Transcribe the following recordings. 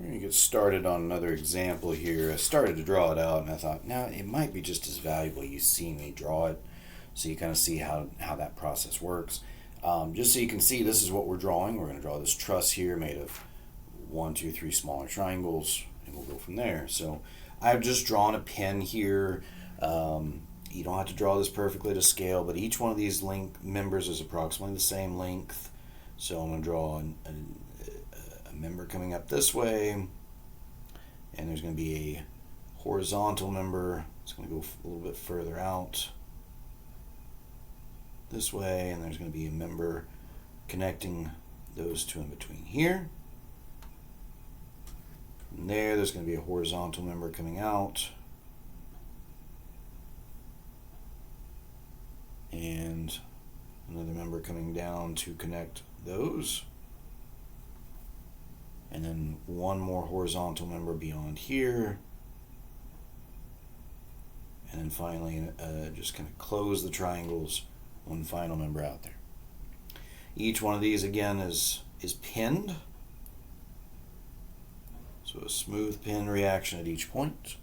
We're going to get started on another example here. I started to draw it out and I thought, now it might be just as valuable you see me draw it so you kind of see how that process works. Just so you can see, this is what we're drawing. We're going to draw this truss here made of 1, 2, 3 smaller triangles, and we'll go from there. So I've just drawn a pin here. You don't have to draw this perfectly to scale, but each one of these members is approximately the same length. So I'm going to draw a member coming up this way, and there's going to be a horizontal member. It's going to go a little bit further out this way, and there's going to be a member connecting those two in between here. From there's going to be a horizontal member coming out, and another member coming down to connect those, and then one more horizontal member beyond here, and then finally just kind of close the triangles, one final member out there. Each one of these again is pinned, so a smooth pin reaction at each point.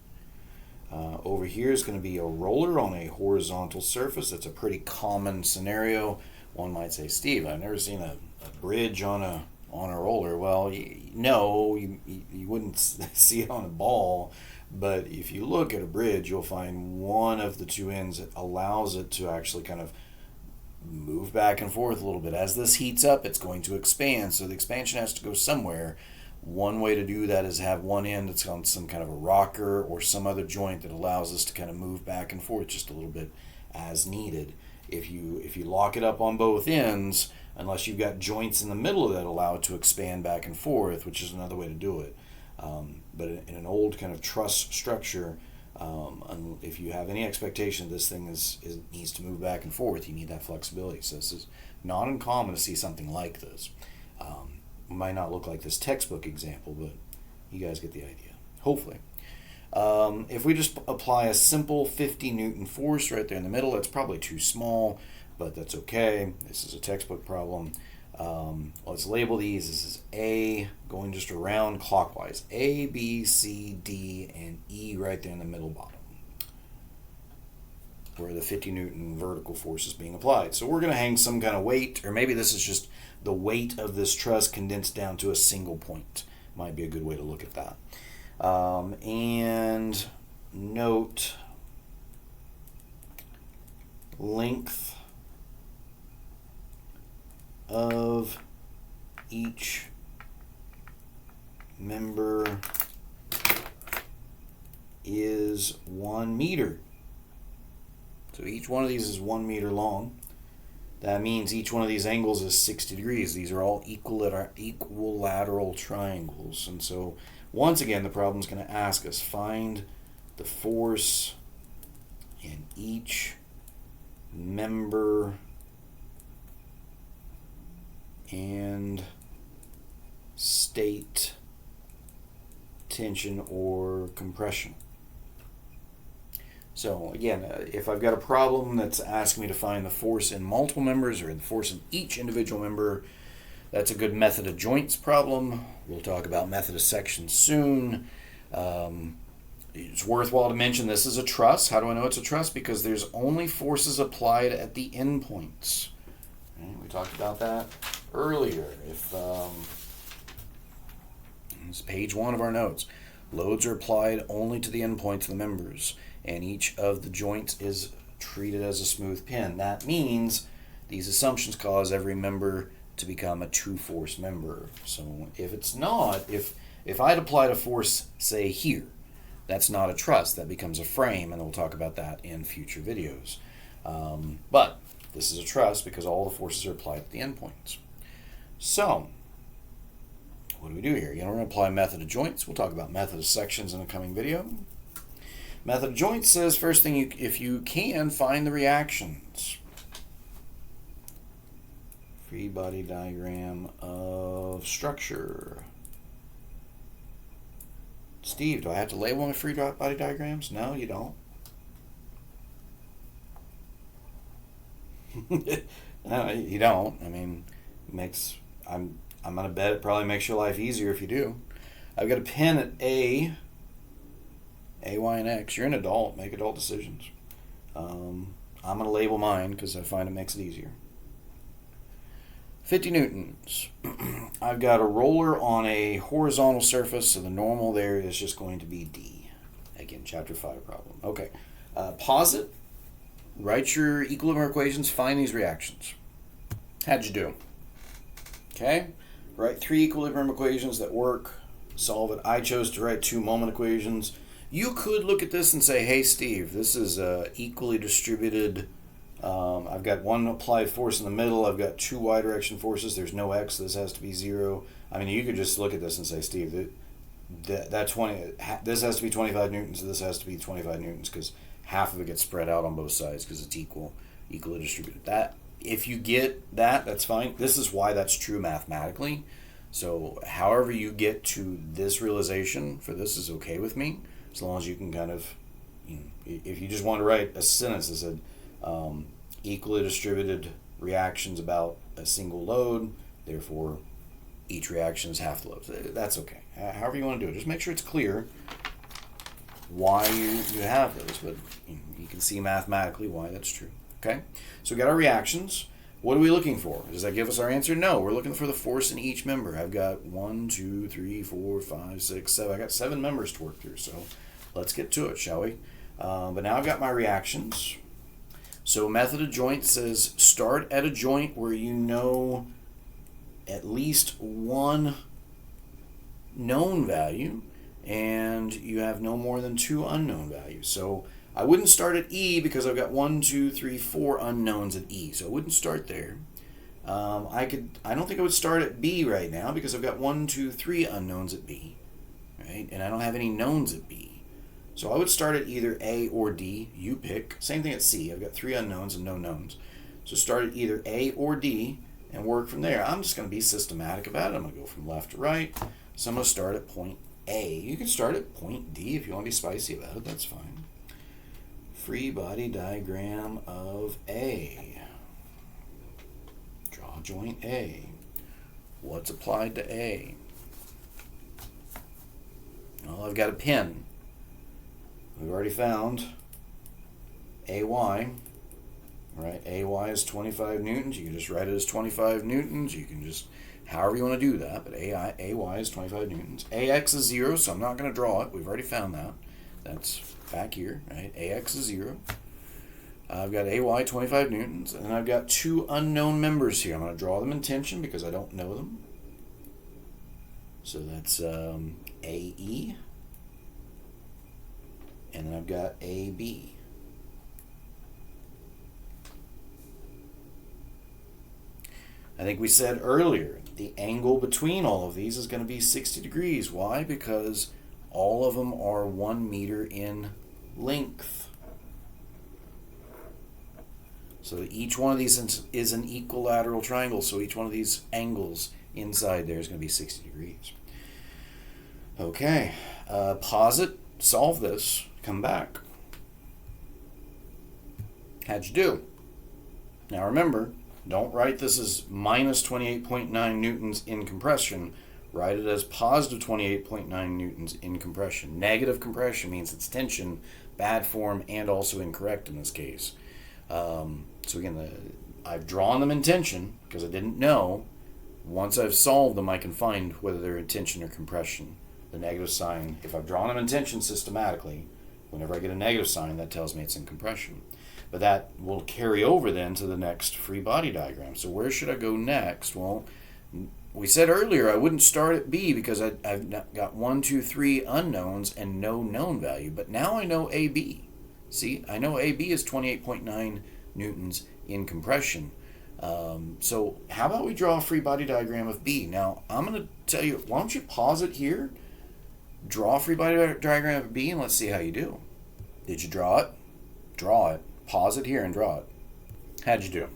Over here is going to be a roller on a horizontal surface. That's a pretty common scenario. One might say, Steve, I've never seen a bridge on a roller. Well, no, you wouldn't see it on a ball, but if you look at a bridge, you'll find one of the two ends that allows it to actually kind of move back and forth a little bit. As this heats up, it's going to expand, so the expansion has to go somewhere. One way to do that is have one end that's on some kind of a rocker or some other joint that allows us to kind of move back and forth just a little bit as needed. If you lock it up on both ends, unless you've got joints in the middle that allow it to expand back and forth, which is another way to do it. But in an old kind of truss structure, if you have any expectation this thing needs to move back and forth, you need that flexibility. So this is not uncommon to see something like this. Might not look like this textbook example, but you guys get the idea, hopefully. If we just apply a simple 50 Newton force right there in the middle, that's probably too small, but that's okay. This is a textbook problem. Let's label these. This is A, going just around clockwise. A, B, C, D, and E right there in the middle bottom, where the 50 Newton vertical force is being applied. So we're going to hang some kind of weight, or maybe this is just the weight of this truss condensed down to a single point. Might be a good way to look at that. And note length of each member is 1 meter. So each one of these is 1 meter long. That means each one of these angles is 60 degrees. These are all equilateral triangles. And so once again, the problem is going to ask us, find the force in each member and state tension or compression. So again, if I've got a problem that's asking me to find the force in multiple members or the force in each individual member, that's a good method of joints problem. We'll talk about method of sections soon. It's worthwhile to mention this is a truss. How do I know it's a truss? Because there's only forces applied at the endpoints. Okay, we talked about that earlier. If it's page 1 of our notes. Loads are applied only to the endpoints of the members, and each of the joints is treated as a smooth pin. That means these assumptions cause every member to become a two-force member. So if it's not, if I'd applied a force, say here, that's not a truss. That becomes a frame, and we'll talk about that in future videos. But this is a truss because all the forces are applied at the endpoints. So what do we do here? We're going to apply method of joints. We'll talk about method of sections in a coming video. Method of joints says first thing, if you can, find the reactions. Free body diagram of structure. Steve, do I have to label my free body diagrams? No, you don't. No, you don't. I mean, I'm going to bet it probably makes your life easier if you do. I've got a pin at A, y, and X. You're an adult. Make adult decisions. I'm going to label mine because I find it makes it easier. 50 newtons. I've got a roller on a horizontal surface, so the normal there is just going to be D. Again, chapter 5 problem. Okay. Pause it. Write your equilibrium equations. Find these reactions. How'd you do? Okay. Write 3 equilibrium equations that work. Solve it. I chose to write 2 moment equations. You could look at this and say, hey, Steve, this is equally distributed. I've got one applied force in the middle. I've got 2 y direction forces. There's no x. So this has to be 0. I mean, you could just look at this and say, Steve, this has to be 25 newtons. This has to be 25 newtons because half of it gets spread out on both sides because it's equally distributed. That if you get that, that's fine. This is why that's true mathematically. So however you get to this realization for this is okay with me, as long as you can kind of, if you just want to write a sentence that said equally distributed reactions about a single load, therefore each reaction is half the load. That's okay. However you want to do it, just make sure it's clear why you have those, but you can see mathematically why that's true. Okay, so we got our reactions. What are we looking for? Does that give us our answer? No, we're looking for the force in each member. I've got 1, 2, 3, 4, 5, 6, 7. I got 7 members to work through, so let's get to it, shall we? But now I've got my reactions. So method of joint says start at a joint where you know at least one known value and you have no more than 2 unknown values. So I wouldn't start at E because I've got 1, 2, 3, 4 unknowns at E. So I wouldn't start there. I don't think I would start at B right now because I've got 1, 2, 3 unknowns at B, right? And I don't have any knowns at B. So I would start at either A or D. You pick. Same thing at C. I've got 3 unknowns and no knowns. So start at either A or D and work from there. I'm just going to be systematic about it. I'm going to go from left to right. So I'm going to start at point A. You can start at point D if you want to be spicy about it. That's fine. Free body diagram of A. Draw joint A. What's applied to A? Well, I've got a pin. We've already found AY. Right? AY is 25 newtons. You can just write it as 25 newtons. You can just, however you want to do that. But AY is 25 newtons. AX is 0, so I'm not going to draw it. We've already found that. That's back here, right? AX is 0. I've got AY 25 newtons, and I've got 2 unknown members here. I'm going to draw them in tension because I don't know them. So that's AE, and then I've got AB. I think we said earlier the angle between all of these is going to be 60 degrees. Why? Because all of them are 1 meter in length. So each one of these is an equilateral triangle. So each one of these angles inside there is going to be 60 degrees. Okay, pause it, solve this, come back. How'd you do? Now remember, don't write this as minus 28.9 newtons in compression. Write it as positive 28.9 newtons in compression. Negative compression means it's tension, bad form, and also incorrect in this case. So again, I've drawn them in tension because I didn't know. Once I've solved them, I can find whether they're in tension or compression. The negative sign, if I've drawn them in tension systematically, whenever I get a negative sign, that tells me it's in compression. But that will carry over then to the next free body diagram. So where should I go next? Well, we said earlier I wouldn't start at B because I've got 1, 2, 3 unknowns and no known value. But now I know AB. See, I know AB is 28.9 newtons in compression. So how about we draw a free body diagram of B? Now, I'm going to tell you, why don't you pause it here, draw a free body diagram of B, and let's see how you do. Did you draw it? Draw it. Pause it here and draw it. How'd you do?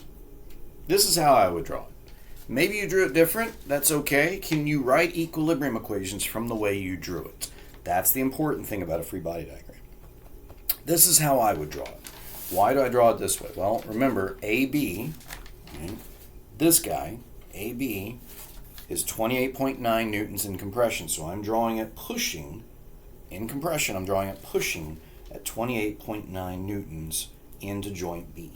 This is how I would draw it. Maybe you drew it different. That's okay. Can you write equilibrium equations from the way you drew it? That's the important thing about a free body diagram. This is how I would draw it. Why do I draw it this way? Well, remember, AB, this guy, AB, is 28.9 newtons in compression. So I'm drawing it pushing, in compression, I'm drawing it pushing at 28.9 newtons into joint B.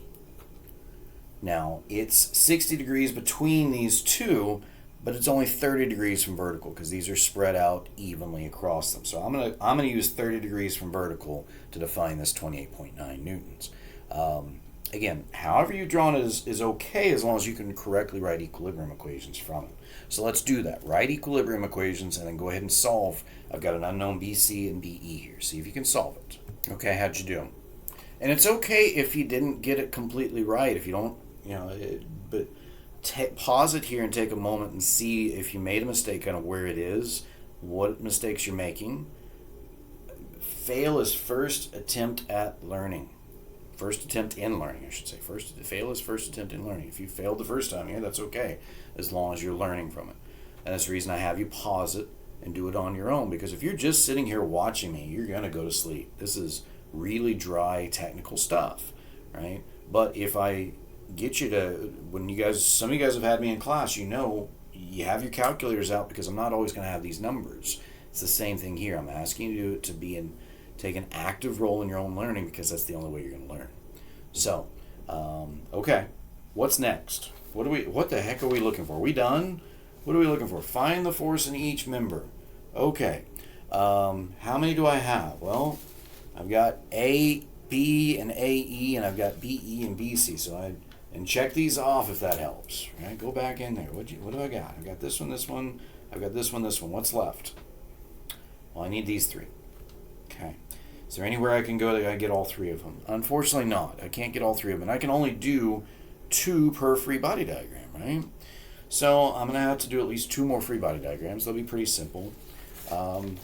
Now, it's 60 degrees between these two, but it's only 30 degrees from vertical because these are spread out evenly across them. So I'm gonna use 30 degrees from vertical to define this 28.9 newtons. Again, however you've drawn it is okay as long as you can correctly write equilibrium equations from it. So let's do that. Write equilibrium equations and then go ahead and solve. I've got an unknown BC and BE here. See if you can solve it. Okay, how'd you do? And it's okay if you didn't get it completely right. If you don't, but pause it here and take a moment and see if you made a mistake, kind of where it is, what mistakes you're making. Fail is first attempt at learning. First attempt in learning, I should say. Fail is first attempt in learning. If you failed the first time here, that's okay, as long as you're learning from it. And that's the reason I have you pause it and do it on your own, because if you're just sitting here watching me, you're going to go to sleep. This is really dry technical stuff, right? But if I get you to, some of you guys have had me in class, you have your calculators out because I'm not always going to have these numbers. It's the same thing here. I'm asking you to take an active role in your own learning because that's the only way you're going to learn. So, okay, what's next? What the heck are we looking for? Are we done? What are we looking for? Find the force in each member. Okay, how many do I have? Well, I've got A, B, and AE, and I've got BE and BC. And check these off if that helps. Right? Go back in there. What do I got? I've got this one. I've got this one. What's left? Well, I need these three. Okay. Is there anywhere I can go that I get all three of them? Unfortunately not. I can't get all three of them. I can only do 2 per free body diagram, right? So I'm going to have to do at least 2 more free body diagrams. They'll be pretty simple.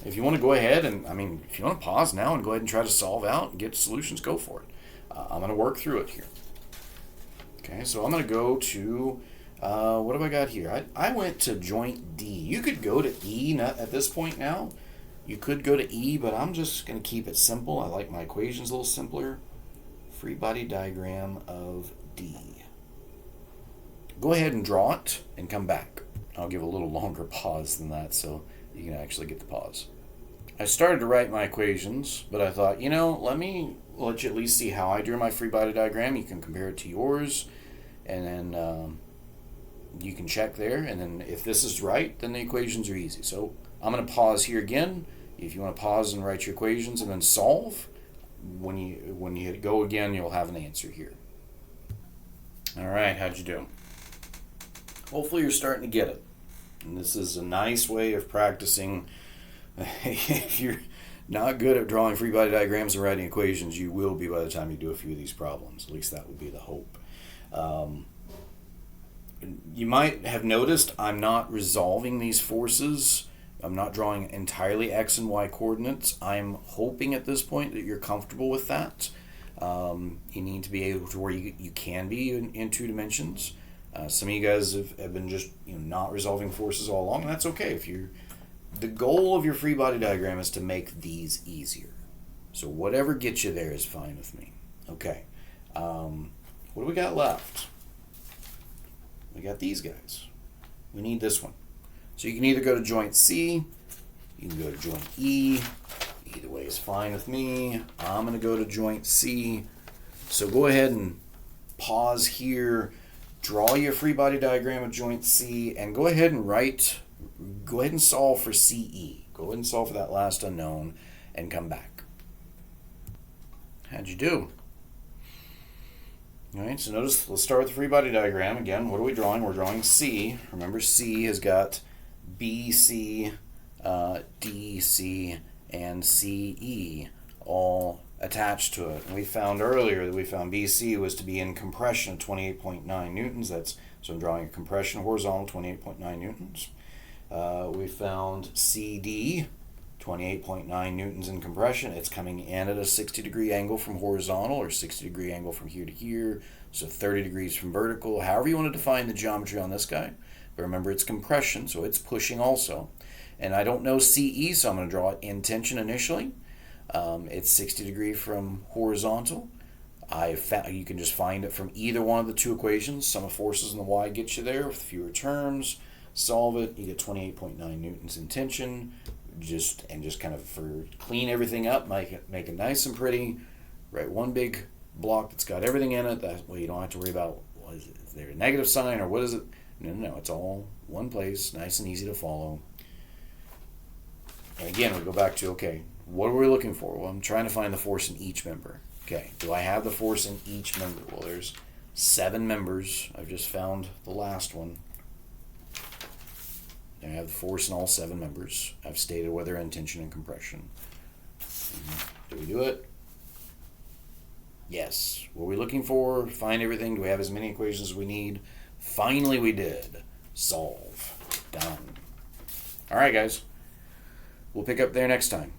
If you want to go ahead and, if you want to pause now and go ahead and try to solve out and get solutions, go for it. I'm going to work through it here. Okay, so I'm going to go to, what have I got here? I went to joint D. You could go to E at this point now. You could go to E, but I'm just going to keep it simple. I like my equations a little simpler. Free body diagram of D. Go ahead and draw it and come back. I'll give a little longer pause than that so you can actually get the pause. I started to write my equations, but I thought, let me let you at least see how I drew my free body diagram. You can compare it to yours, and then you can check there, and then if this is right, then the equations are easy. So I'm going to pause here again. If you want to pause and write your equations and then solve, when you hit go again, you'll have an answer here. All right, how'd you do? Hopefully you're starting to get it. And this is a nice way of practicing. If you're not good at drawing free body diagrams and writing equations, you will be by the time you do a few of these problems. At least that would be the hope. You might have noticed I'm not resolving these forces. I'm not drawing entirely X and Y coordinates. I'm hoping at this point that you're comfortable with that. You need to be able to where you can be in 2 dimensions. Some of you guys have been just not resolving forces all along, and that's okay. The goal of your free body diagram is to make these easier. So whatever gets you there is fine with me. Okay. What do we got left? We got these guys. We need this one. So you can either go to joint C, you can go to joint E. Either way is fine with me. I'm going to go to joint C. So go ahead and pause here. Draw your free body diagram of joint C and go ahead and solve for CE. Go ahead and solve for that last unknown and come back. How'd you do? All right, so notice, let's start with the free body diagram. Again, what are we drawing? We're drawing C. Remember, C has got BC, DC, and CE all attached to it. And we found earlier that BC was to be in compression of 28.9 newtons. So I'm drawing a compression horizontal, 28.9 newtons. We found CD, 28.9 newtons in compression. It's coming in at a 60-degree angle from horizontal, or 60-degree angle from here to here, so 30 degrees from vertical. However you want to define the geometry on this guy. But remember, it's compression, so it's pushing also. And I don't know CE, so I'm going to draw it in tension initially. It's 60 degrees from horizontal. You can just find it from either one of the 2 equations. Sum of forces in the y gets you there with fewer terms. solve it. You get 28.9 newtons in tension. Just kind of for clean everything up, make it nice and pretty. Write one big block that's got everything in it. That way you don't have to worry about, is there a negative sign or what is it? No, it's all one place, nice and easy to follow. And again, we go back to, okay, what are we looking for? Well, I'm trying to find the force in each member. Okay, do I have the force in each member? Well, there's 7 members. I've just found the last one. I have the force in all 7 members. I've stated whether in tension and compression. Do we do it? Yes. What are we looking for? Find everything. Do we have as many equations as we need? Finally, we did. Solve. Done. All right, guys. We'll pick up there next time.